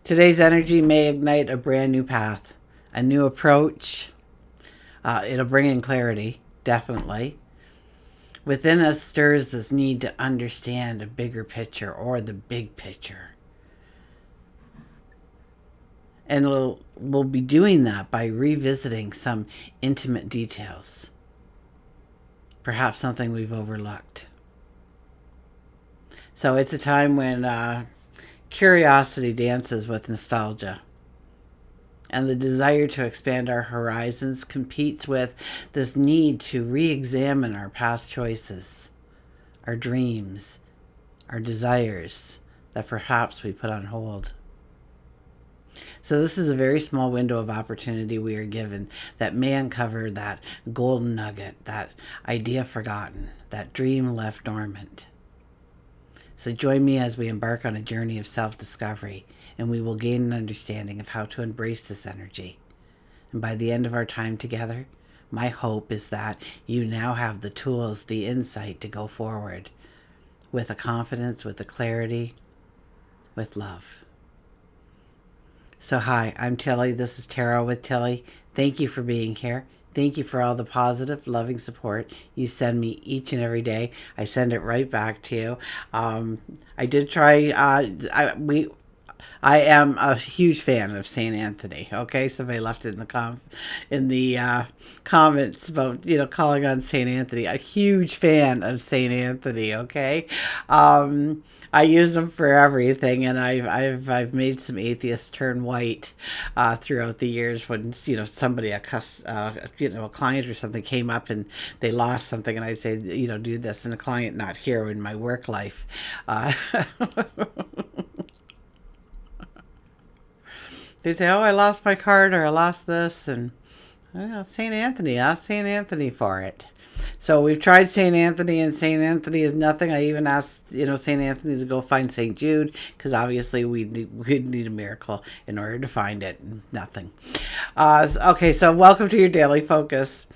Today's energy may ignite a brand new path, a new approach. It'll bring in clarity, definitely. Within us stirs this need to understand a bigger picture or the big picture. And we'll be doing that by revisiting some intimate details. Perhaps something we've overlooked. So it's a time when curiosity dances with nostalgia. And the desire to expand our horizons competes with this need to re-examine our past choices, our dreams, our desires that perhaps we put on hold. So this is a very small window of opportunity we are given that may uncover that golden nugget, that idea forgotten, that dream left dormant. So join me as we embark on a journey of self-discovery, and we will gain an understanding of how to embrace this energy. And by the end of our time together, my hope is that you now have the tools, the insight to go forward with a confidence, with a clarity, with love. So hi, I'm Tilly. This is Tarot with Tilly. Thank you for being here. Thank you for all the positive, loving support you send me each and every day. I send it right back to you. I did try, I am a huge fan of St. Anthony. Okay, somebody left it in the comments about calling on St. Anthony. A huge fan of St. Anthony. Okay, I use them for everything, and I've made some atheists turn white throughout the years when somebody a client or something came up and they lost something, and I'd say do this, and the client not here in my work life. They say, oh, I lost my card, or I lost this, and St. Anthony, ask St. Anthony for it. So we've tried St. Anthony, and St. Anthony is nothing. I even asked, St. Anthony to go find St. Jude, because obviously we'd need a miracle in order to find it. Nothing. Okay, so welcome to your daily focus.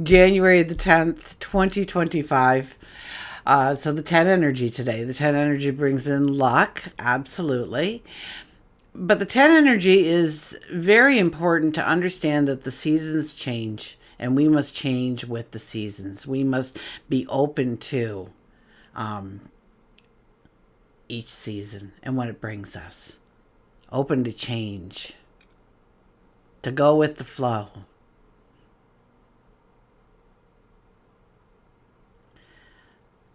January the 10th, 2025. So the 10 energy today. The 10 energy brings in luck, absolutely. But the 10 energy is very important to understand that the seasons change, and we must change with the seasons. We must be open to each season and what it brings us. Open to change, to go with the flow.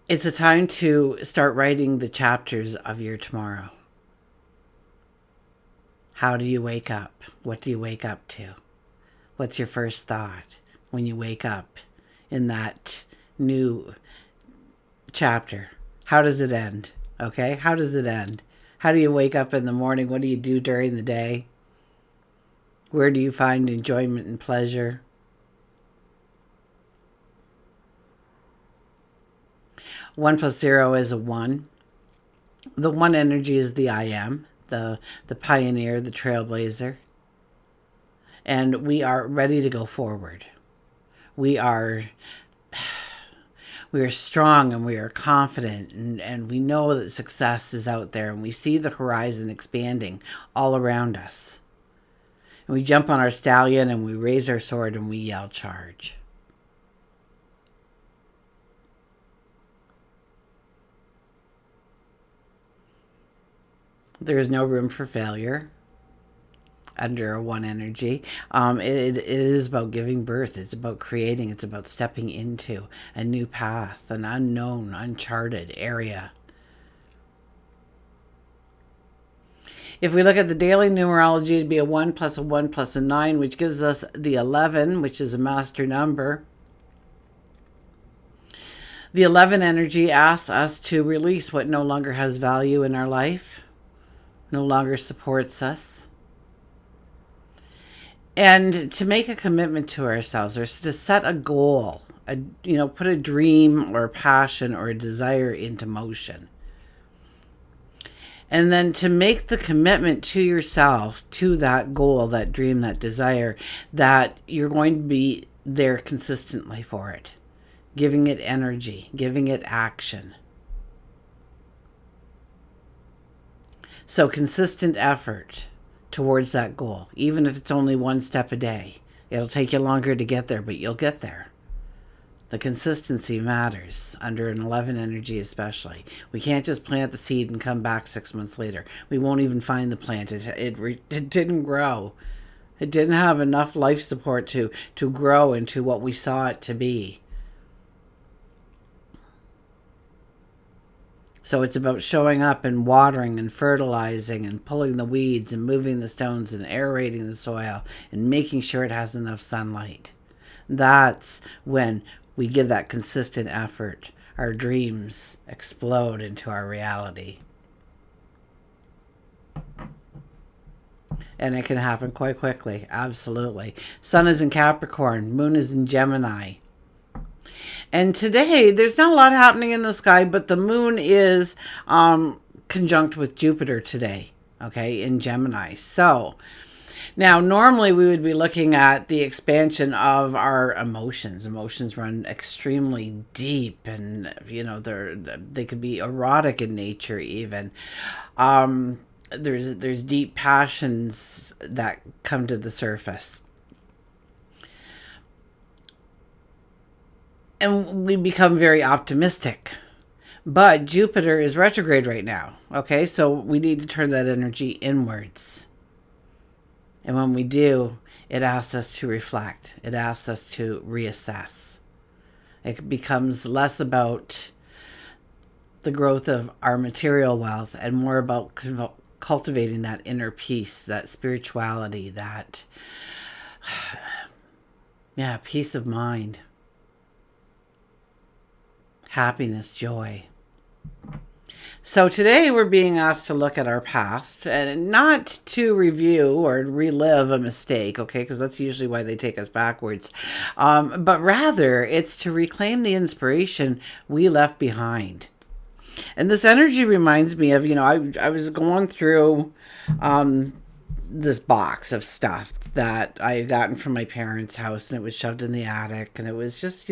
It's a time to start writing the chapters of your tomorrow. How do you wake up? What do you wake up to? What's your first thought when you wake up in that new chapter? How does it end? Okay? How does it end? How do you wake up in the morning? What do you do during the day? Where do you find enjoyment and pleasure? One plus zero is a one. The one energy is the I am. The pioneer, the trailblazer. And we are ready to go forward. We are strong, and we are confident, and we know that success is out there, and we see the horizon expanding all around us. And we jump on our stallion, and we raise our sword, and we yell charge. There is no room for failure under a one energy. It is about giving birth. It's about creating. It's about stepping into a new path, an unknown, uncharted area. If we look at the daily numerology, it'd be a 1 plus a 1 plus a 9, which gives us the 11, which is a master number. The 11 energy asks us to release what no longer has value in our life, no longer supports us, and to make a commitment to ourselves, or to set a goal, put a dream or a passion or a desire into motion. And then to make the commitment to yourself, to that goal, that dream, that desire, that you're going to be there consistently for it, giving it energy, giving it action. So consistent effort, towards that goal, even if it's only one step a day. It'll take you longer to get there, but you'll get there. The consistency matters under an 11 energy especially. We can't just plant the seed and come back 6 months later. We won't even find the plant. It didn't grow. It didn't have enough life support to grow into what we saw it to be. So it's about showing up and watering and fertilizing and pulling the weeds and moving the stones and aerating the soil and making sure it has enough sunlight. That's when we give that consistent effort. Our dreams explode into our reality. And it can happen quite quickly. Absolutely. Sun is in Capricorn. Moon is in Gemini. And today, there's not a lot happening in the sky, but the moon is conjunct with Jupiter today, okay, in Gemini. So, now, normally we would be looking at the expansion of our emotions. Emotions run extremely deep, and, you know, they could be erotic in nature even. There's deep passions that come to the surface. And we become very optimistic. But Jupiter is retrograde right now. Okay, so we need to turn that energy inwards. And when we do, it asks us to reflect. It asks us to reassess. It becomes less about the growth of our material wealth and more about cultivating that inner peace, that spirituality, that peace of mind. Happiness, joy. So today we're being asked to look at our past and not to review or relive a mistake, okay, because that's usually why they take us backwards. But rather, it's to reclaim the inspiration we left behind. And this energy reminds me of, I was going through this box of stuff that I had gotten from my parents' house, and it was shoved in the attic, and it was just,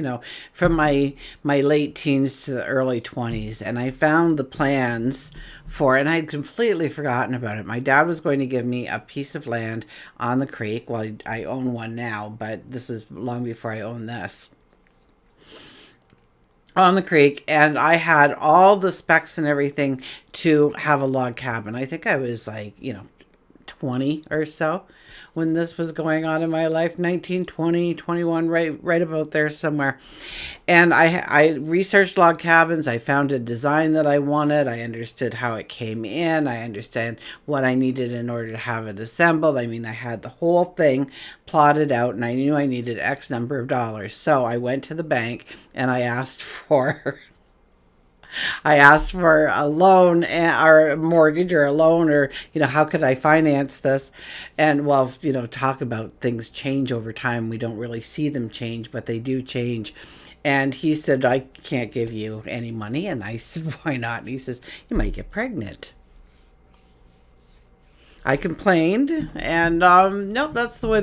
from my late teens to the early 20s, and I found the plans for it, and I had completely forgotten about it. My dad was going to give me a piece of land on the creek. Well, I own one now, but this is long before I owned this. On the creek, and I had all the specs and everything to have a log cabin. I think I was like, 20 or so when this was going on in my life, 19, 20, 21, right about there somewhere. And I researched log cabins. I found a design that I wanted. I understood how it came in. I understand what I needed in order to have it assembled. I mean, I had the whole thing plotted out, and I knew I needed X number of dollars. So I went to the bank and I asked for a loan or a mortgage or a loan, or, how could I finance this? And well, talk about things change over time. We don't really see them change, but they do change. And he said, I can't give you any money. And I said, why not? And he says, you might get pregnant. I complained, and no, that's the way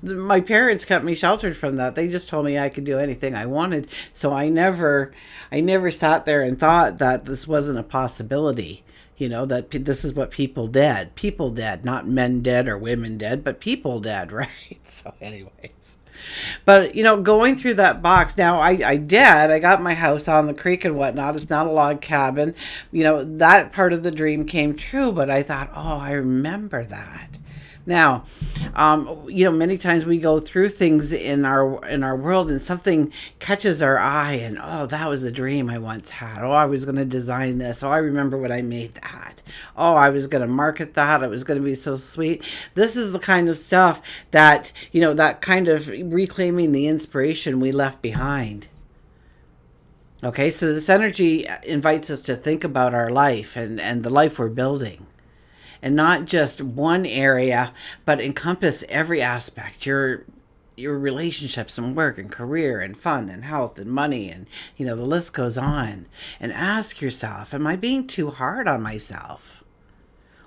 my parents kept me sheltered from that. They just told me I could do anything I wanted. So I never sat there and thought that this wasn't a possibility. That this is what people did. People did, not men did or women did, but people did, right? So anyways. But, going through that box, now I got my house on the creek and whatnot. It's not a log cabin. That part of the dream came true, but I thought, oh, I remember that. Now, many times we go through things in our world and something catches our eye and, oh, that was a dream I once had. Oh, I was going to design this. Oh, I remember when I made that. Oh, I was going to market that. It was going to be so sweet. This is the kind of stuff that, that kind of reclaiming the inspiration we left behind. Okay, so this energy invites us to think about our life and the life we're building. And not just one area, but encompass every aspect. Your relationships and work and career and fun and health and money and, the list goes on. And ask yourself, am I being too hard on myself?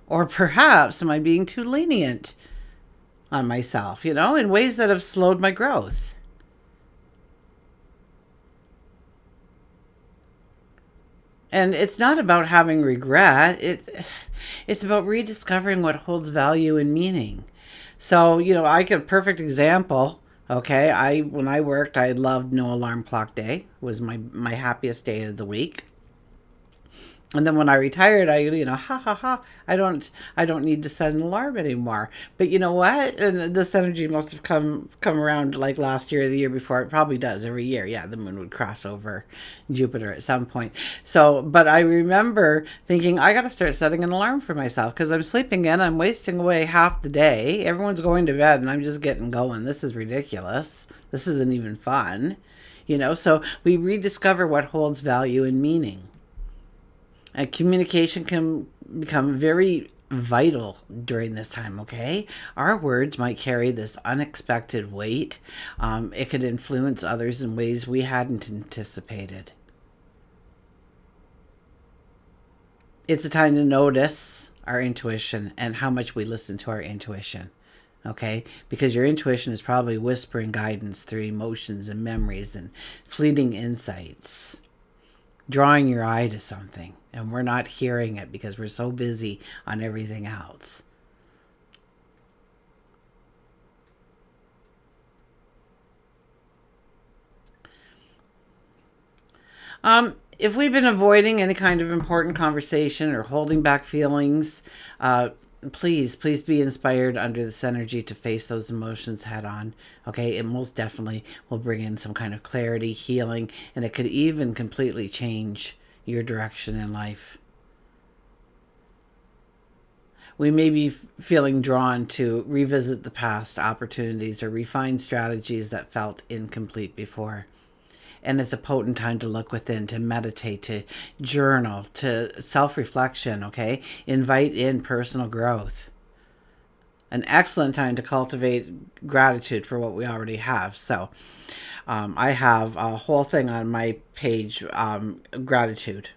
Or perhaps, am I being too lenient on myself, in ways that have slowed my growth? And it's not about having regret. It's about rediscovering what holds value and meaning. So, I get a perfect example. Okay, when I worked, I loved no alarm clock day. It was my happiest day of the week. And then when I retired, ha ha ha, I don't need to set an alarm anymore. But you know what? And this energy must have come around like last year or the year before. It probably does every year. Yeah, the moon would cross over Jupiter at some point. So, but I remember thinking, I got to start setting an alarm for myself because I'm sleeping in. I'm wasting away half the day. Everyone's going to bed and I'm just getting going. This is ridiculous. This isn't even fun. So we rediscover what holds value and meaning. And communication can become very vital during this time, okay? Our words might carry this unexpected weight. It could influence others in ways we hadn't anticipated. It's a time to notice our intuition and how much we listen to our intuition, okay? Because your intuition is probably whispering guidance through emotions and memories and fleeting insights, drawing your eye to something. And we're not hearing it because we're so busy on everything else. If we've been avoiding any kind of important conversation or holding back feelings, please be inspired under this energy to face those emotions head on. Okay, it most definitely will bring in some kind of clarity, healing, and it could even completely change your direction in life. We may be feeling drawn to revisit the past opportunities or refine strategies that felt incomplete before. And it's a potent time to look within, to meditate, to journal, to self-reflection, okay? Invite in personal growth. An excellent time to cultivate gratitude for what we already have. So I have a whole thing on my page, gratitude.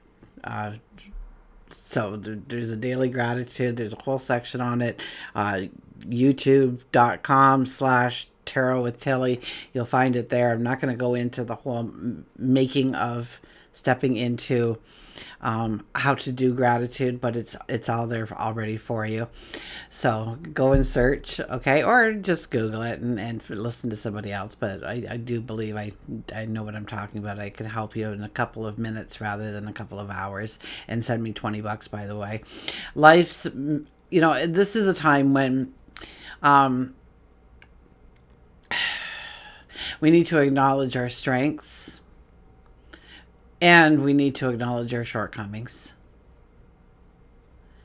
So there's a daily gratitude. There's a whole section on it. YouTube.com/tarot with Tilly. You'll find it there. I'm not going to go into the whole making of stepping into how to do gratitude, but it's all there already for you. So go and search, okay, or just Google it and listen to somebody else. But I do believe I know what I'm talking about. I can help you in a couple of minutes rather than a couple of hours. And send me $20, by the way. Life's, this is a time when we need to acknowledge our strengths. And we need to acknowledge our shortcomings.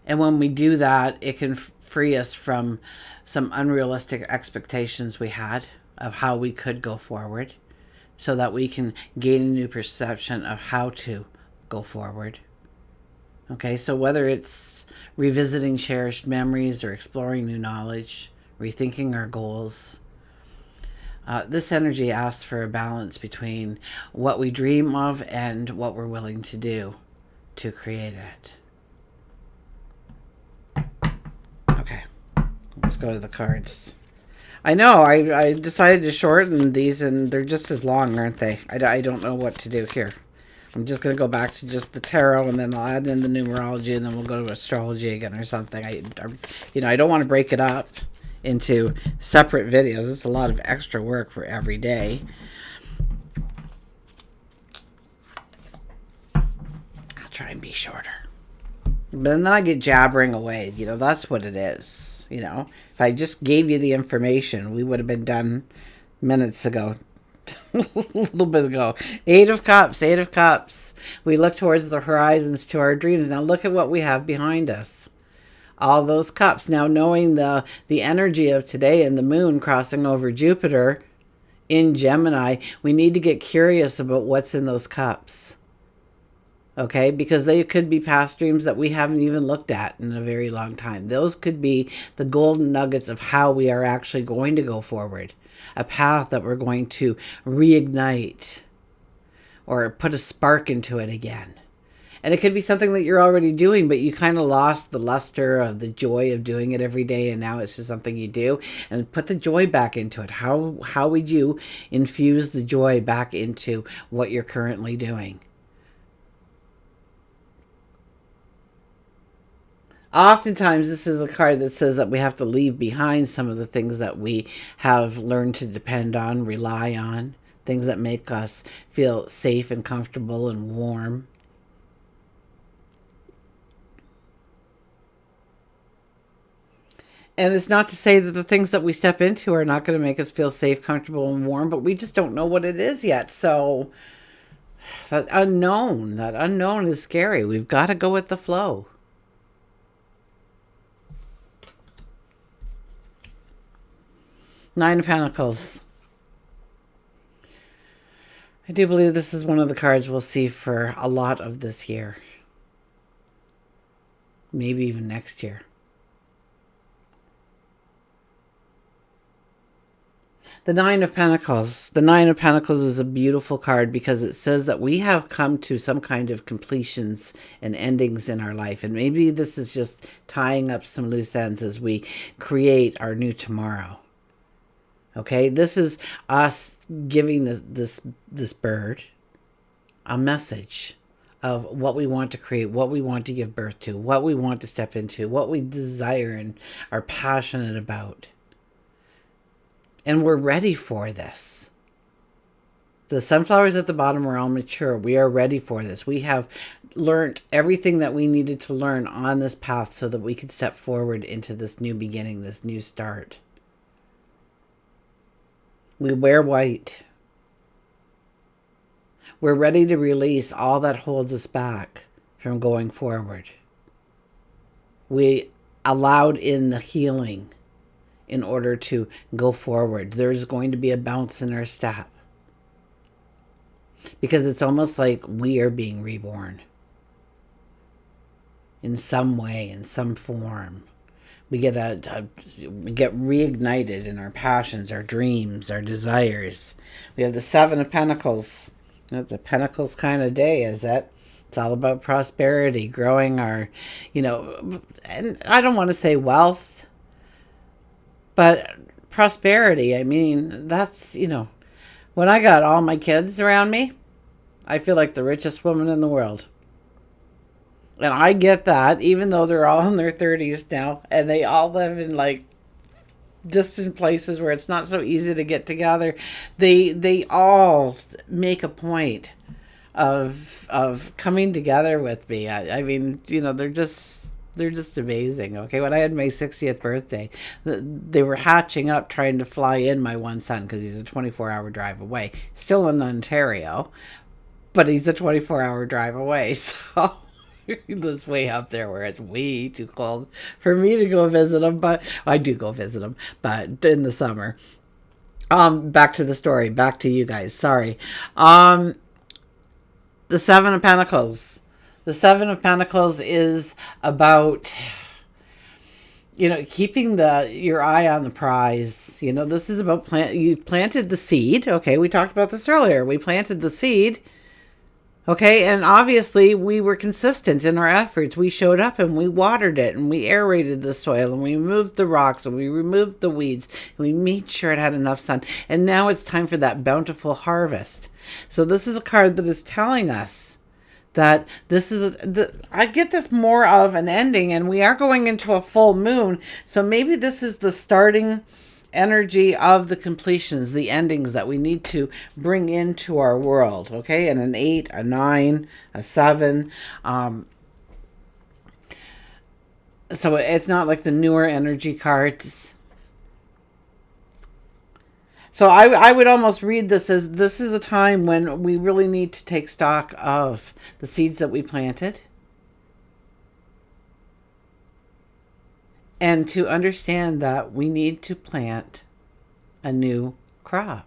And when we do that, it can free us from some unrealistic expectations we had of how we could go forward, so that we can gain a new perception of how to go forward. Okay, so whether it's revisiting cherished memories or exploring new knowledge, rethinking our goals, this energy asks for a balance between what we dream of and what we're willing to do to create it. Okay, let's go to the cards. I know, I decided to shorten these and they're just as long, aren't they? I don't know what to do here. I'm just going to go back to just the tarot and then I'll add in the numerology and then we'll go to astrology again or something. I don't want to break it up into separate videos. It's a lot of extra work for every day. I'll try and be shorter. But then I get jabbering away. That's what it is. If I just gave you the information, we would have been done minutes ago. A little bit ago. Eight of Cups. We look towards the horizons to our dreams. Now look at what we have behind us. All those cups. Now, knowing the energy of today and the moon crossing over Jupiter in Gemini, we need to get curious about what's in those cups. Okay? Because they could be past dreams that we haven't even looked at in a very long time. Those could be the golden nuggets of how we are actually going to go forward. A path that we're going to reignite or put a spark into it again. And it could be something that you're already doing, but you kind of lost the luster of the joy of doing it every day, and now it's just something you do. And put the joy back into it. How would you infuse the joy back into what you're currently doing? Oftentimes, this is a card that says that we have to leave behind some of the things that we have learned to depend on, rely on, things that make us feel safe and comfortable and warm. And it's not to say that the things that we step into are not going to make us feel safe, comfortable, and warm, but we just don't know what it is yet. So that unknown is scary. We've got to go with the flow. Nine of Pentacles. I do believe this is one of the cards we'll see for a lot of this year. Maybe even next year. The Nine of Pentacles. The Nine of Pentacles is a beautiful card because it says that we have come to some kind of completions and endings in our life. And maybe this is just tying up some loose ends as we create our new tomorrow. Okay, this is us giving this bird a message of what we want to create, what we want to give birth to, what we want to step into, what we desire and are passionate about. And we're ready for this. The sunflowers at the bottom are all mature. We are ready for this. We have learned everything that we needed to learn on this path so that we could step forward into this new beginning, this new start. We wear white. We're ready to release all that holds us back from going forward. We allowed in the healing in order to go forward. There's going to be a bounce in our step. Because it's almost like we are being reborn. In some way, in some form. We get reignited in our passions, our dreams, our desires. We have the Seven of Pentacles. It's a Pentacles kind of day, is it? It's all about prosperity, growing our, and I don't want to say wealth, but prosperity. I mean, that's, when I got all my kids around me, I feel like the richest woman in the world. And I get that, even though they're all in their 30s now, and they all live in distant places where it's not so easy to get together. They all make a point of coming together with me. I mean, they're just amazing. Okay, when I had my 60th birthday, they were hatching up trying to fly in my one son because he's a 24-hour drive away, still in Ontario, but he's a 24-hour drive away. So. He lives way up there where it's way too cold for me to go visit him, but I do go visit him, but in the summer. Back to the story, back to you guys. Sorry. The Seven of Pentacles. The Seven of Pentacles is about, keeping your eye on the prize. This is about you planted the seed. Okay, we talked about this earlier. We planted the seed. Okay, and obviously we were consistent in our efforts. We showed up and we watered it and we aerated the soil and we removed the rocks and we removed the weeds and we made sure it had enough sun. And now it's time for that bountiful harvest. So this is a card that is telling us that this is, I get this more of an ending, and we are going into a full moon. So maybe this is the starting energy of the completions, the endings that we need to bring into our world. Okay, and an 8, a 9, a 7. So it's not like the newer energy cards. So I would almost read this as this is a time when we really need to take stock of the seeds that we planted. And to understand that we need to plant a new crop.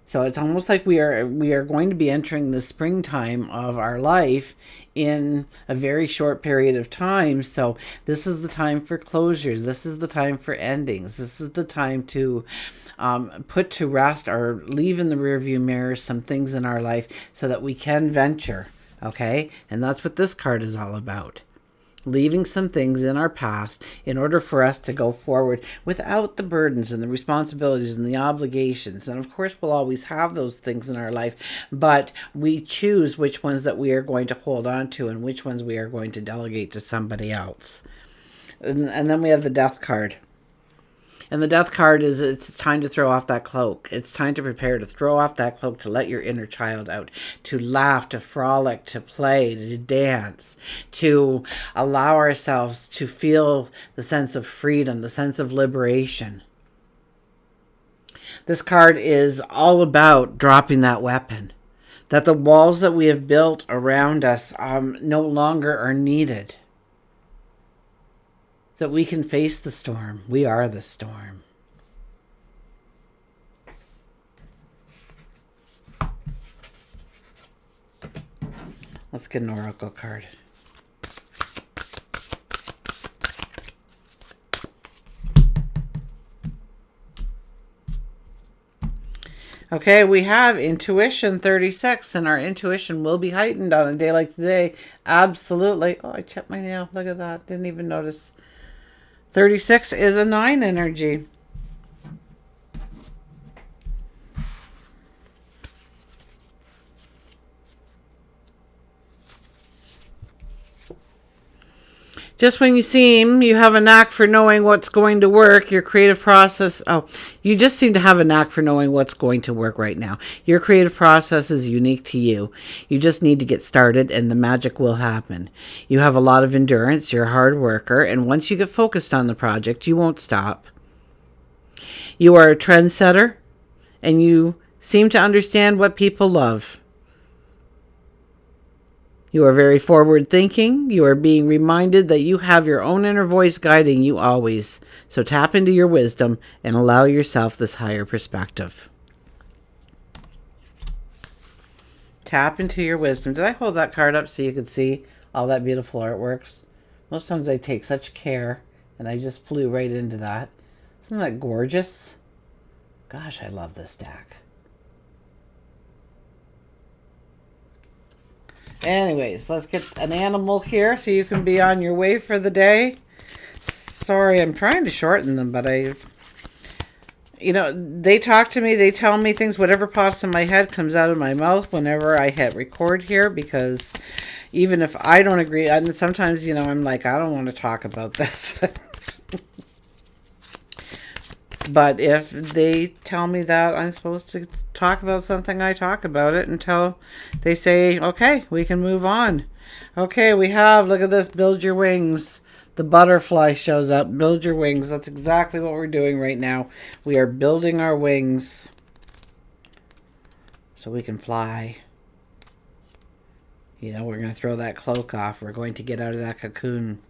So it's almost like we are going to be entering the springtime of our life in a very short period of time. So this is the time for closures. This is the time for endings. This is the time to put to rest or leave in the rearview mirror some things in our life so that we can venture. Okay? And that's what this card is all about. leaving some things in our past in order for us to go forward without the burdens and the responsibilities and the obligations. And of course, we'll always have those things in our life, but we choose which ones that we are going to hold on to and which ones we are going to delegate to somebody else. And then we have the death card. And the death card is, it's time to throw off that cloak. It's time to prepare to throw off that cloak, to let your inner child out, to laugh, to frolic, to play, to dance, to allow ourselves to feel the sense of freedom, the sense of liberation. This card is all about dropping that weapon, that the walls that we have built around us no longer are needed. That we can face the storm. We are the storm. Let's get an oracle card. Okay, we have intuition 36, and our intuition will be heightened on a day like today. Absolutely. Oh, I chipped my nail. Look at that. Didn't even notice. 36 is a 9 energy. Just when you seem you have a knack for knowing what's going to work, your creative process... Oh, you just seem to have a knack for knowing what's going to work right now. Your creative process is unique to you. You just need to get started and the magic will happen. You have a lot of endurance, you're a hard worker, and once you get focused on the project, you won't stop. You are a trendsetter, and you seem to understand what people love. You are very forward thinking. You are being reminded that you have your own inner voice guiding you always. So tap into your wisdom and allow yourself this higher perspective. Tap into your wisdom. Did I hold that card up so you could see all that beautiful artworks? Most times I take such care, and I just flew right into that. Isn't that gorgeous? Gosh, I love this deck. Anyways, let's get an animal here so you can be on your way for the day. Sorry, I'm trying to shorten them, but they talk to me, they tell me things, whatever pops in my head comes out of my mouth whenever I hit record here, because even if I don't agree, and sometimes, I'm like, I don't want to talk about this. But if they tell me that I'm supposed to talk about something, I talk about it until they say, okay, we can move on. Okay, we have, look at this, build your wings. The butterfly shows up, build your wings. That's exactly what we're doing right now. We are building our wings so we can fly. We're going to throw that cloak off. We're going to get out of that cocoon.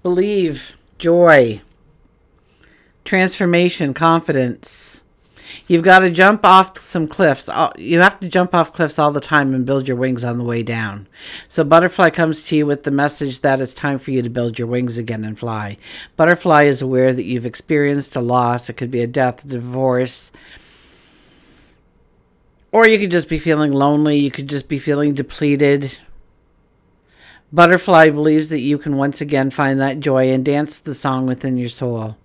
Believe, joy, transformation, confidence. You've got to jump off some cliffs. You have to jump off cliffs all the time and build your wings on the way down. So Butterfly comes to you with the message that it's time for you to build your wings again and fly. Butterfly is aware that you've experienced a loss. It could be a death, a divorce. Or you could just be feeling lonely. You could just be feeling depleted. Butterfly believes that you can once again find that joy and dance the song within your soul.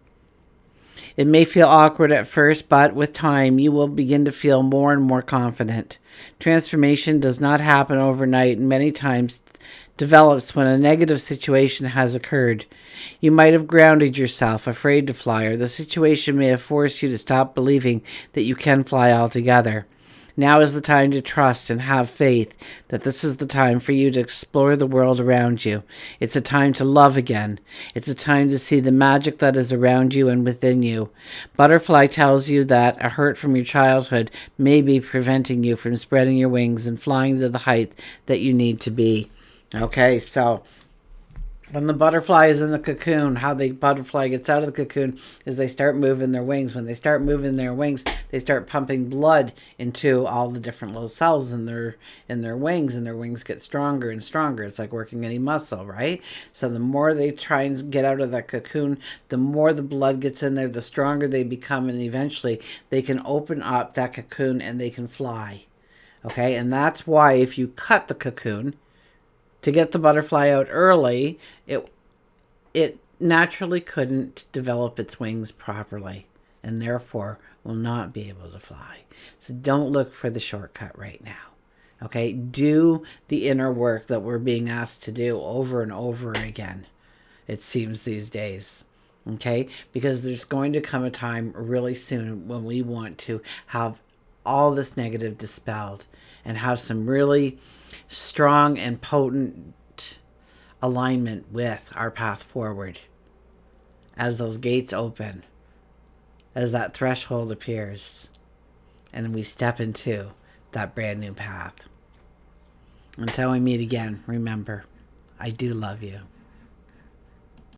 It may feel awkward at first, but with time, you will begin to feel more and more confident. Transformation does not happen overnight and many times develops when a negative situation has occurred. You might have grounded yourself, afraid to fly, or the situation may have forced you to stop believing that you can fly altogether. Now is the time to trust and have faith that this is the time for you to explore the world around you. It's a time to love again. It's a time to see the magic that is around you and within you. Butterfly tells you that a hurt from your childhood may be preventing you from spreading your wings and flying to the height that you need to be. Okay, so when the butterfly is in the cocoon, how the butterfly gets out of the cocoon is they start moving their wings. When they start moving their wings, they start pumping blood into all the different little cells in their wings, and their wings get stronger and stronger. It's like working any muscle, right? So the more they try and get out of that cocoon, the more the blood gets in there, the stronger they become, and eventually they can open up that cocoon and they can fly. Okay, and that's why if you cut the cocoon to get the butterfly out early, it naturally couldn't develop its wings properly and therefore will not be able to fly. So don't look for the shortcut right now. Okay, do the inner work that we're being asked to do over and over again, it seems these days. Okay, because there's going to come a time really soon when we want to have all this negative dispelled and have some really strong and potent alignment with our path forward as those gates open, as that threshold appears, and we step into that brand new path. Until we meet again, remember, I do love you.